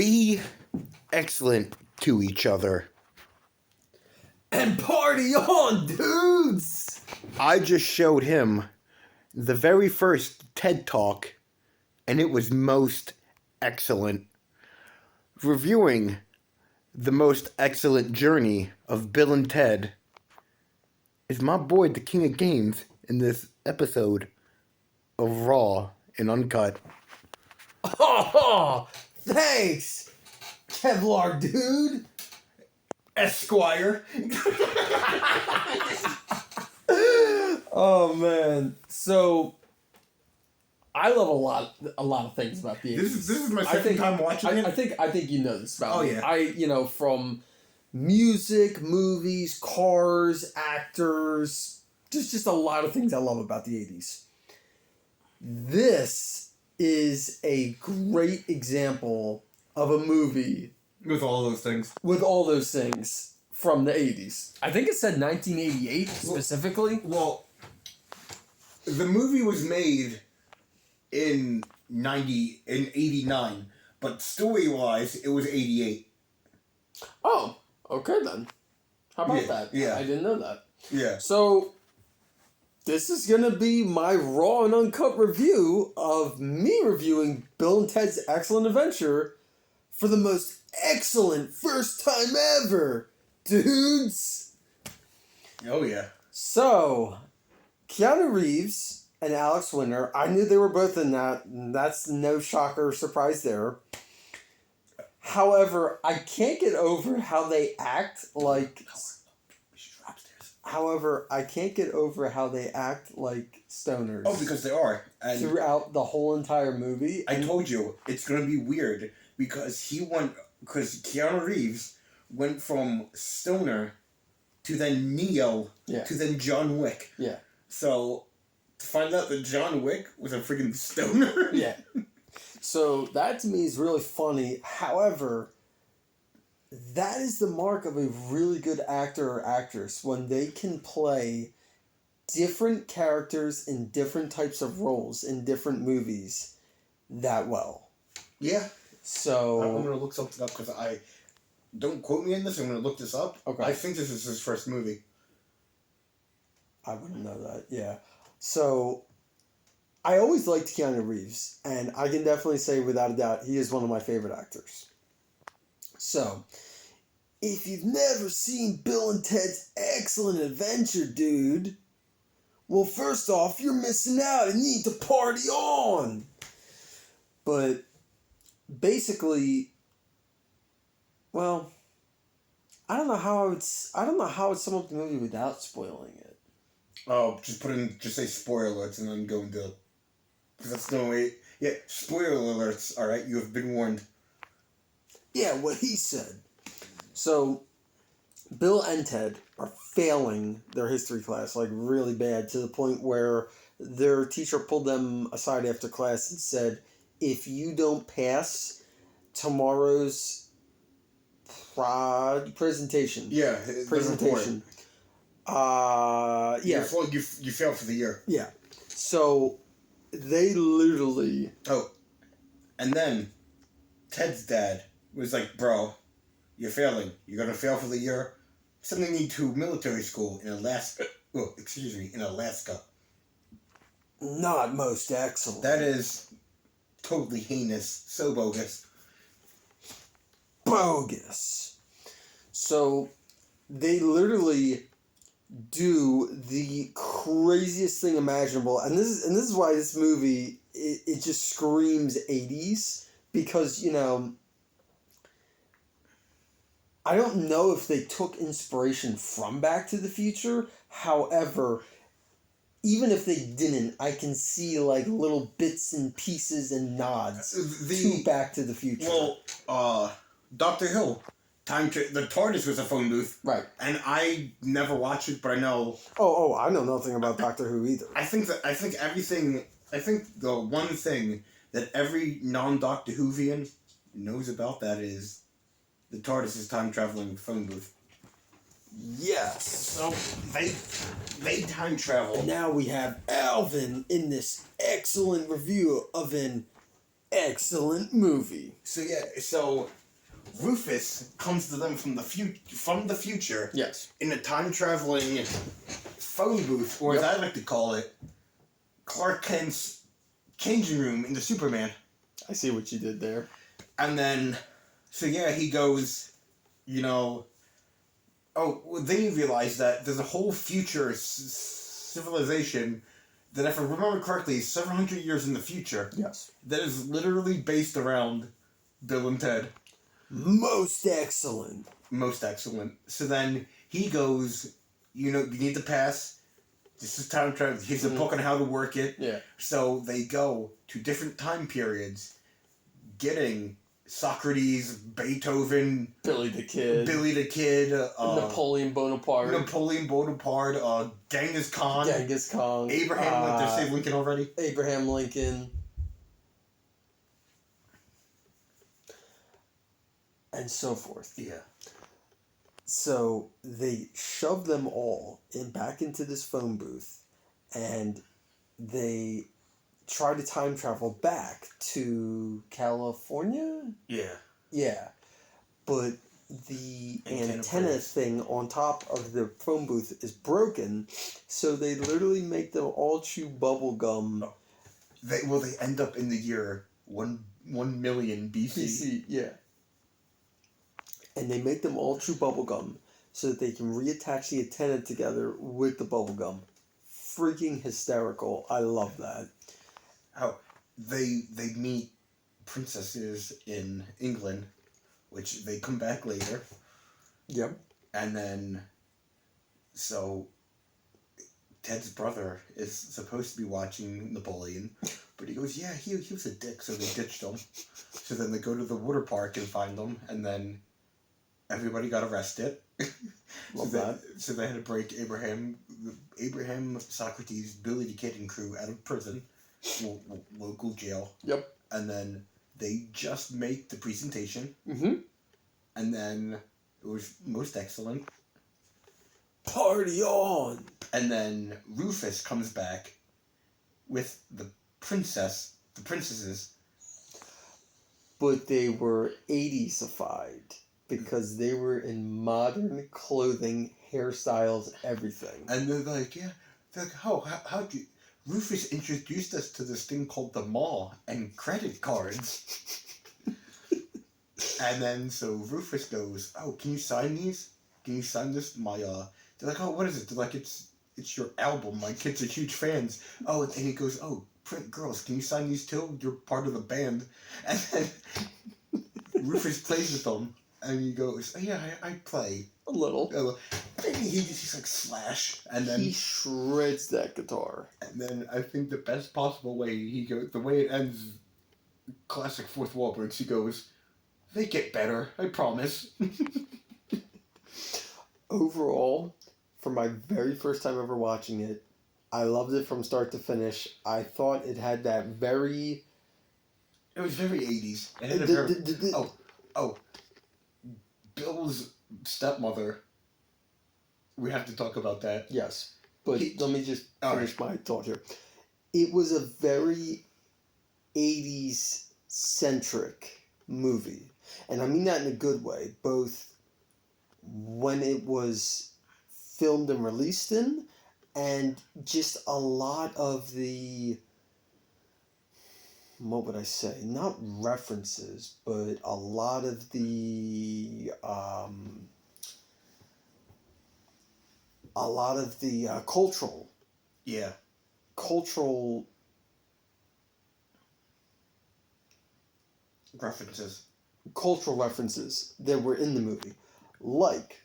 Be excellent to each other. And party on, dudes! I just showed him the very first TED Talk, and it was most excellent. Reviewing the most excellent journey of Bill and Ted is my boy, the King of Games, in this episode of Raw and Uncut. Oh, thanks, Kevlar dude. Esquire. Oh man, so I love a lot of things about the 80s. This is my second time watching it. I think you know this about me. Yeah. From music, movies, cars, actors, just a lot of things I love about the 80s. This is a great example of a movie With all those things. with all those things from the 80s. I think it said 1988 specifically. Well, the movie was made in 89, but story-wise, it was 88. Oh, okay then. How about that? Yeah. I didn't know that. Yeah. So, this is going to be my raw and uncut review of me reviewing Bill and Ted's Excellent Adventure for the most excellent first time ever, dudes! Oh, yeah. So, Keanu Reeves and Alex Winter, I knew they were both in that, and that's no shocker or surprise there. However, I can't get over how they act like... However, I can't get over how they act like stoners. Oh, because they are. And throughout the whole entire movie. I told you, it's going to be weird because Keanu Reeves went from stoner to then Neo to then John Wick. Yeah. So, to find out that John Wick was a freaking stoner? Yeah. So, that to me is really funny. However, that is the mark of a really good actor or actress when they can play different characters in different types of roles in different movies that well. Yeah. So I'm going to look something up because don't quote me on this, I'm going to look this up. Okay. I think this is his first movie. I wouldn't know that, yeah. So, I always liked Keanu Reeves, and I can definitely say without a doubt he is one of my favorite actors. So, if you've never seen Bill and Ted's Excellent Adventure, dude, well, first off, you're missing out and you need to party on. But basically, well, I don't know how I would sum up the movie without spoiling it. Oh, just say spoiler alerts and then go into... Because that's no way... Yeah, spoiler alerts, alright, you have been warned. Yeah, what he said. So, Bill and Ted are failing their history class, like, really bad, to the point where their teacher pulled them aside after class and said, if you don't pass tomorrow's presentation. Yeah, presentation. Yeah. You fail for the year. Yeah. So, they literally... Oh, and then Ted's dad was like, bro, you're failing. You're going to fail for the year. Sending you to military school in Alaska. Oh, excuse me, in Alaska. Not most excellent. That is totally heinous. So bogus. Bogus. So, they literally do the craziest thing imaginable, and this is why this movie it just screams 80s, because I don't know if they took inspiration from Back to the Future. However, even if they didn't, I can see like little bits and pieces and nods to Back to the Future. Well, Dr. Hill. The TARDIS was a phone booth. Right. And I never watched it, but I know... Oh, I know nothing about Doctor Who either. I think the one thing that every non-Doctor Whovian knows about that is the TARDIS is time-traveling phone booth. Yes. So, they time travel. And now we have Alvin in this excellent review of an Excellent movie. So Rufus comes to them from the future Yes. in a time traveling phone booth, or as I like to call it, Clark Kent's changing room in the Superman. I see what you did there. And then, he goes, then you realize that there's a whole future civilization that, if I remember correctly, is 700 years in the future. Yes. That is literally based around Bill and Ted. Most excellent. Most excellent. So then he goes, you need the pass. This is time travel. Here's a book on how to work it. Yeah. So they go to different time periods, getting Socrates, Beethoven, Billy the Kid, Napoleon Bonaparte, Genghis Khan, Abraham. Did I say Lincoln already? Abraham Lincoln, and so forth. Yeah. So they shove them all back into this phone booth, and they try to time travel back to California. Yeah. Yeah, but the antenna thing on top of the phone booth is broken, so they literally make them all chew bubble gum. Oh. They end up in the year 1,000,000 BC. Yeah. And they make them all chew bubble gum so that they can reattach the antenna together with the bubble gum. Freaking hysterical. I love that. How they meet princesses in England, which they come back later. Yep. And then, so Ted's brother is supposed to be watching Napoleon, but he goes, yeah, he was a dick, so they ditched him. So then they go to the water park and find him, and then everybody got arrested. Love So they had to break Abraham, Socrates, Billy the Kid, and crew out of prison, local jail. Yep. And then they just make the presentation. Mm-hmm. And then it was most excellent. Party on! And then Rufus comes back with the princesses. But they were 80s-ified because they were in modern clothing, hairstyles, everything. And they're like, how'd you... Rufus introduced us to this thing called the mall and credit cards. And then, so Rufus goes, oh, can you sign these? Can you sign this? They're like, oh, what is it? They're like, it's your album. My kids are huge fans. Oh, and he goes, oh, girls, can you sign these too? You're part of the band. And then Rufus plays with them, and he goes, oh, yeah, I play. A little. And he's like, slash. And then he shreds that guitar. And then I think the best possible way the way it ends, classic fourth wall breaks, he goes, they get better, I promise. Overall, for my very first time ever watching it, I loved it from start to finish. I thought it had that very... It was very 80s. It had a Bill's stepmother. We have to talk about that. Yes, but let me just finish my thought here. It was a very 80s-centric movie. And I mean that in a good way, both when it was filmed and released in, and just a lot of the, what would I say, not references, but a lot of the cultural references that were in the movie, like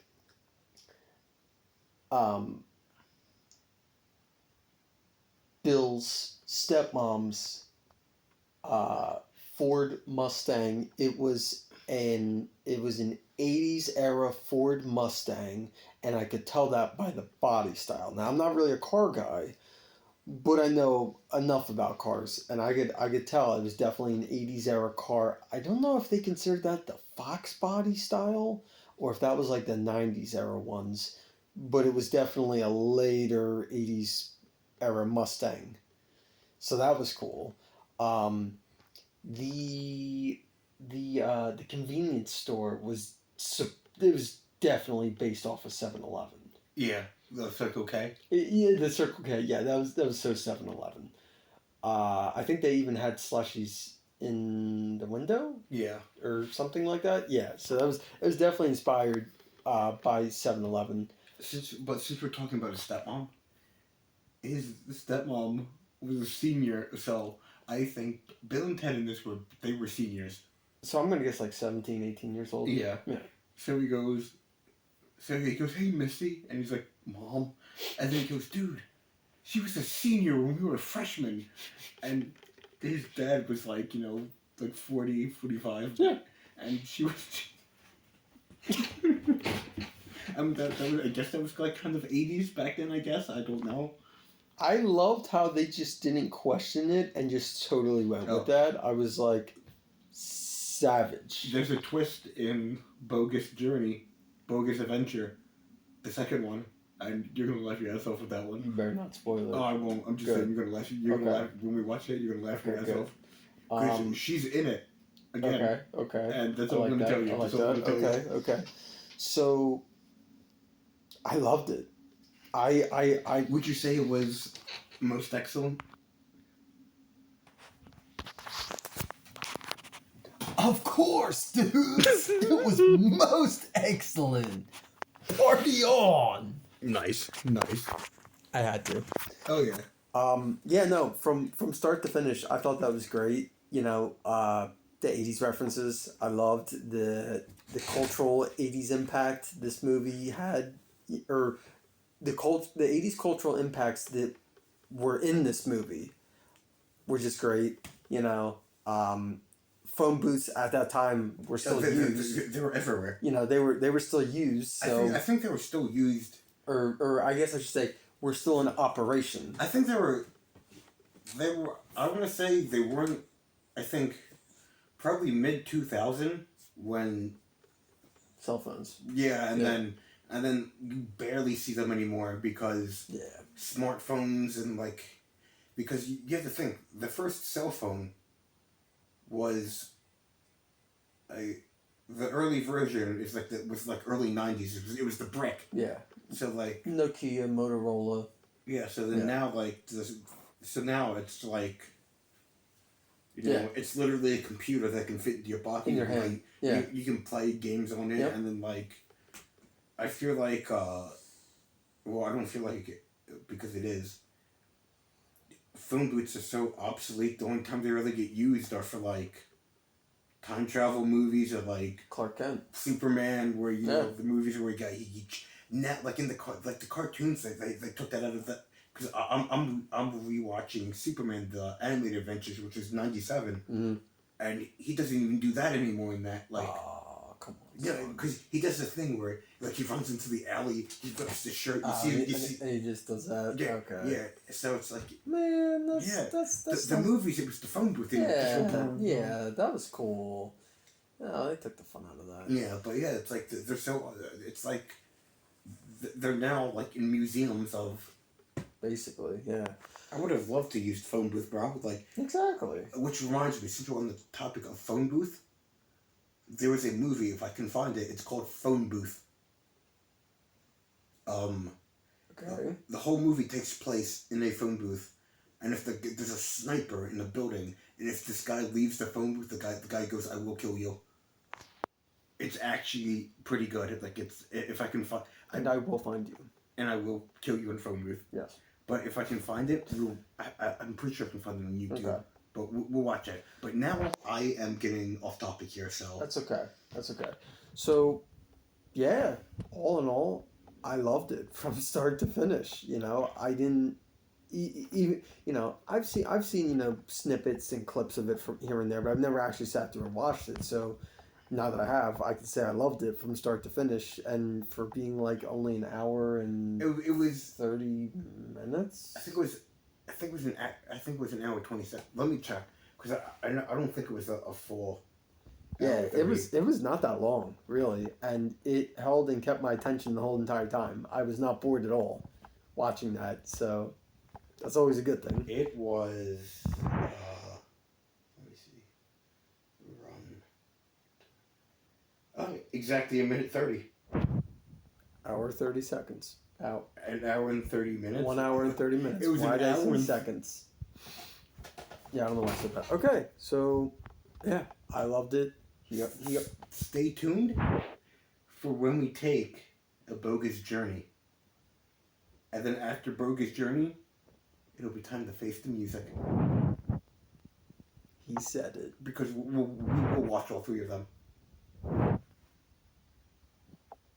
Bill's stepmom's Ford Mustang. It was an 80s era Ford Mustang, and I could tell that by the body style. Now, I'm not really a car guy, but I know enough about cars, and I could tell it was definitely an 80s era car. I don't know if they considered that the Fox body style, or if that was like the 90s era ones, but it was definitely a later 80s era Mustang. So that was cool. the convenience store it was definitely based off of 7-Eleven. Yeah, the Circle K. Yeah, the Circle K. Yeah, that was so 7-Eleven. I think they even had slushies in the window Yeah. or something like that. Yeah, so it was definitely inspired by 7-Eleven. Since we're talking about his stepmom, his stepmom was a senior, so I think Bill and Ted in this they were seniors. So I'm gonna guess like 17, 18 years old. Yeah. Yeah. So he goes, hey Missy, and he's like, Mom, and then he goes, dude, she was a senior when we were freshmen, and his dad was like, like 40, 45. Yeah. And she was. I guess that was like kind of 80s back then. I guess I don't know. I loved how they just didn't question it and just totally went Oh. with that. I was like, savage. There's a twist in Bogus Adventure, the second one, and you're gonna laugh your ass off with that one. You better not spoil it. Oh, I won't. I'm just Good. saying you're gonna laugh. You're gonna Okay. laugh when we watch it. You're gonna laugh your ass Good. off. 'Cause she's in it again. Okay. And that's I all like I'm gonna that. tell you. I like That's all I'm that. gonna tell you. Okay. So, I loved it. I Would you say it was most excellent? Of course, dude. It was most excellent. Party on. Nice. I had to. Oh yeah. Yeah, no, from start to finish, I thought that was great. The 80s references. I loved the cultural 80s impact this movie had, or the 80s cultural impacts that were in this movie were just great. Phone booths at that time were still used. They were everywhere. They were still used. So I think they were still used. or I guess I should say were still in operation. I think they were. I want to say they weren't. I think probably mid 2000 when. Cell phones. Yeah, and then you barely see them anymore because Yeah. smartphones and because you have to think the first cell phone was the early version is was early 90s. It was the brick. Yeah. So Nokia, Motorola. yeah. So then now so now it's it's literally a computer that can fit into your pocket. In your hand. Yeah. You can play games on it, Yep. and then I feel like well, I don't feel like it because it is. Phone booths are so obsolete. The only time they really get used are for time travel movies or Clark Kent. Superman, where the movies where he now in the cartoons they took that out of the because I'm rewatching Superman the animated adventures, which is 97, Mm-hmm. and he doesn't even do that anymore in that Oh, come on. yeah, because he does the thing where he runs into the alley, he rips the shirt, And he just does that. yeah, Okay. yeah. So it's Man, that's yeah, that's the movies it was the phone booth. yeah, that was cool. Oh, they took the fun out of that. Yeah, but yeah, it's they're so it's they're now in museums of. Basically, yeah. I would have loved to use phone booth, bro. Exactly. Which reminds me, since we're on the topic of phone booth, there was a movie, if I can find it, it's called Phone Booth. Okay. The whole movie takes place in a phone booth, and if there's a sniper in the building, and if this guy leaves the phone booth, the guy goes, "I will kill you." It's actually pretty good. If I can find, And I will find you. and I will kill you in phone booth. Yes. But if I can find it, I'm pretty sure I can find it on YouTube. Okay. But we'll watch it. But now I am getting off topic here, so. That's okay. So, yeah, all in all, I loved it from start to finish. I didn't even. I've seen snippets and clips of it from here and there, but I've never actually sat through and watched it. So now that I have, I can say I loved it from start to finish, and for being only an hour and It was. 30 minutes. I think it was an hour 27. Let me check because I don't think it was a full. Yeah, hour it was not that long, really, and it held and kept my attention the whole entire time. I was not bored at all watching that, so that's always a good thing. It was. Let me see. exactly a minute 30. Hour 30 seconds. Out. An hour and 30 minutes. 1 hour and 30 minutes. It was Why an did I hour say and- seconds? Yeah, I don't know why I said that. Okay, so yeah, I loved it. He Stay tuned for when we take a bogus journey. And then after bogus journey, it'll be time to face the music. he said it. Because we will watch all three of them.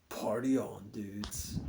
Party on, dudes.